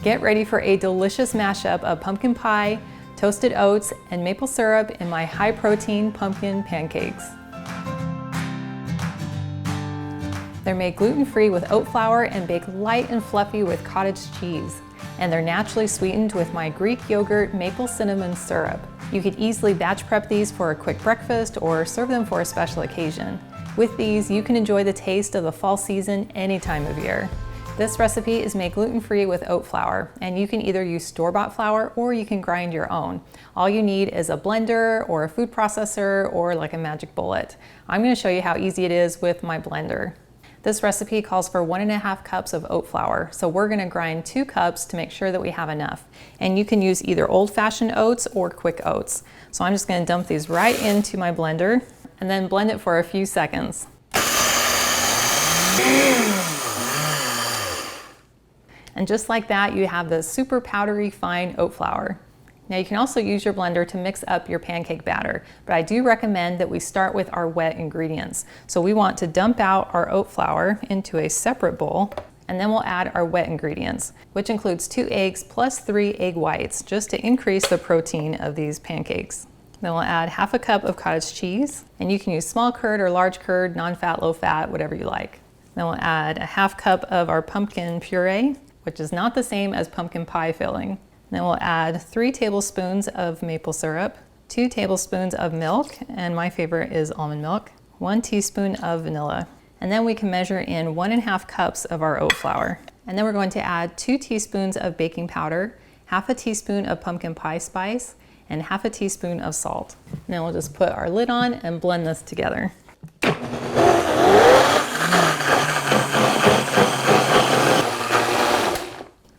Get ready for a delicious mashup of pumpkin pie, toasted oats, and maple syrup in my high-protein pumpkin pancakes. They're made gluten-free with oat flour and baked light and fluffy with cottage cheese. And they're naturally sweetened with my Greek yogurt maple cinnamon syrup. You could easily batch prep these for a quick breakfast or serve them for a special occasion. With these, you can enjoy the taste of the fall season any time of year. This recipe is made gluten-free with oat flour, and you can either use store-bought flour or you can grind your own. All you need is a blender or a food processor or like a magic bullet. I'm going to show you how easy it is with my blender. This recipe calls for 1.5 cups of oat flour, so we're going to grind 2 cups to make sure that we have enough. And you can use either old-fashioned oats or quick oats. So I'm just going to dump these right into my blender and then blend it for a few seconds. And just like that, you have the super powdery fine oat flour. Now you can also use your blender to mix up your pancake batter, but I do recommend that we start with our wet ingredients. So we want to dump out our oat flour into a separate bowl, and then we'll add our wet ingredients, which includes 2 eggs plus 3 egg whites, just to increase the protein of these pancakes. Then we'll add 1/2 cup of cottage cheese, and you can use small curd or large curd, non-fat, low-fat, whatever you like. Then we'll add 1/2 cup of our pumpkin puree, which is not the same as pumpkin pie filling. Then we'll add 3 tablespoons of maple syrup, 2 tablespoons of milk, and my favorite is almond milk, 1 teaspoon of vanilla. And then we can measure in 1.5 cups of our oat flour. And then we're going to add 2 teaspoons of baking powder, 1/2 teaspoon of pumpkin pie spice, and 1/2 teaspoon of salt. And then we'll just put our lid on and blend this together.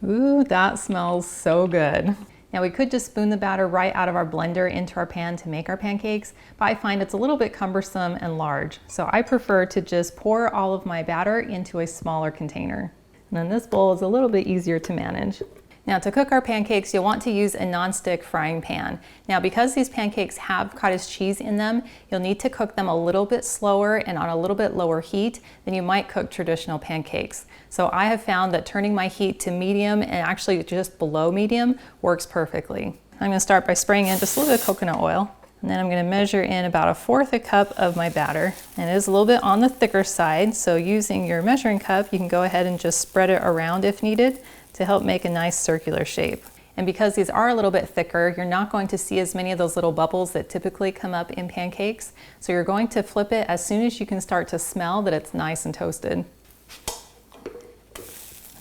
Ooh, that smells so good. Now we could just spoon the batter right out of our blender into our pan to make our pancakes, but I find it's a little bit cumbersome and large. So I prefer to just pour all of my batter into a smaller container. And then this bowl is a little bit easier to manage. Now to cook our pancakes, you'll want to use a non-stick frying pan. Now because these pancakes have cottage cheese in them, you'll need to cook them a little bit slower and on a little bit lower heat than you might cook traditional pancakes. So I have found that turning my heat to medium and actually just below medium works perfectly. I'm going to start by spraying in just a little bit of coconut oil. And then I'm going to measure in about 1/4 cup of my batter. And it is a little bit on the thicker side, so using your measuring cup, you can go ahead and just spread it around if needed to help make a nice circular shape. And because these are a little bit thicker, you're not going to see as many of those little bubbles that typically come up in pancakes. So you're going to flip it as soon as you can start to smell that it's nice and toasted.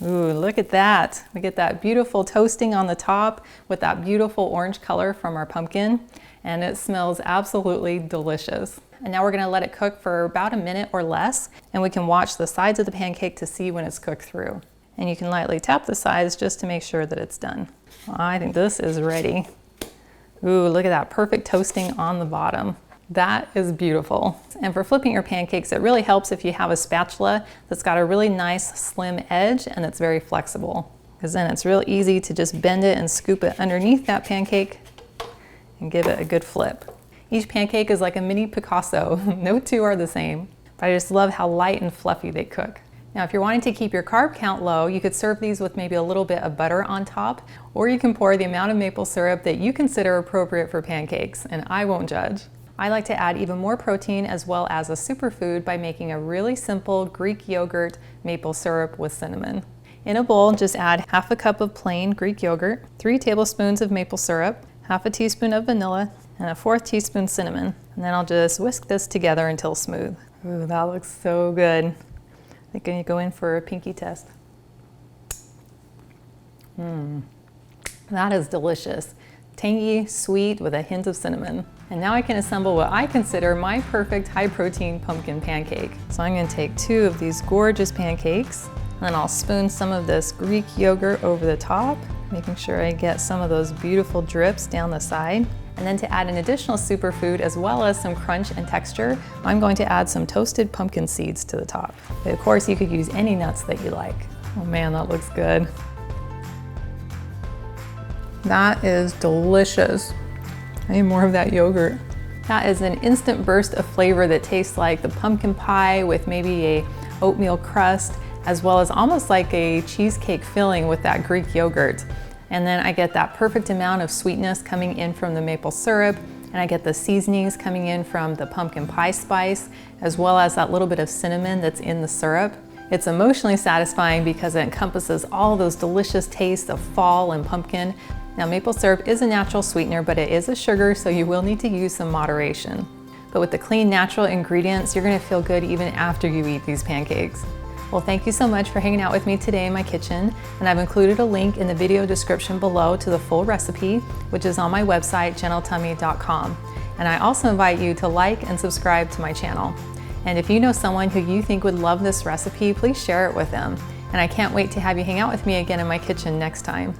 Ooh, look at that. We get that beautiful toasting on the top with that beautiful orange color from our pumpkin, and it smells absolutely delicious. And now we're gonna let it cook for about a minute or less, and we can watch the sides of the pancake to see when it's cooked through. And you can lightly tap the sides just to make sure that it's done. Well, I think this is ready. Ooh, look at that perfect toasting on the bottom. That is beautiful. And for flipping your pancakes, it really helps if you have a spatula that's got a really nice slim edge and it's very flexible, because then it's real easy to just bend it and scoop it underneath that pancake and give it a good flip. Each pancake is like a mini Picasso. No two are the same, but I just love how light and fluffy they cook. Now, if you're wanting to keep your carb count low, you could serve these with maybe a little bit of butter on top, or you can pour the amount of maple syrup that you consider appropriate for pancakes, and I won't judge. I like to add even more protein as well as a superfood by making a really simple Greek yogurt maple syrup with cinnamon. In a bowl, just add 1/2 cup of plain Greek yogurt, 3 tablespoons of maple syrup, 1/2 teaspoon of vanilla, and 1/4 teaspoon cinnamon. And then I'll just whisk this together until smooth. Ooh, that looks so good. I think I'm gonna go in for a pinky test. That is delicious. Tangy, sweet, with a hint of cinnamon. And now I can assemble what I consider my perfect high-protein pumpkin pancake. So I'm gonna take 2 of these gorgeous pancakes, and then I'll spoon some of this Greek yogurt over the top, making sure I get some of those beautiful drips down the side. And then to add an additional superfood as well as some crunch and texture, I'm going to add some toasted pumpkin seeds to the top. But of course, you could use any nuts that you like. Oh man, that looks good. That is delicious. I need more of that yogurt. That is an instant burst of flavor that tastes like the pumpkin pie with maybe a oatmeal crust, as well as almost like a cheesecake filling with that Greek yogurt. And then I get that perfect amount of sweetness coming in from the maple syrup, and I get the seasonings coming in from the pumpkin pie spice, as well as that little bit of cinnamon that's in the syrup. It's emotionally satisfying because it encompasses all those delicious tastes of fall and pumpkin. Now, maple syrup is a natural sweetener, but it is a sugar, so you will need to use some moderation. But with the clean, natural ingredients, you're gonna feel good even after you eat these pancakes. Well, thank you so much for hanging out with me today in my kitchen, and I've included a link in the video description below to the full recipe, which is on my website, gentletummy.com. And I also invite you to like and subscribe to my channel. And if you know someone who you think would love this recipe, please share it with them. And I can't wait to have you hang out with me again in my kitchen next time.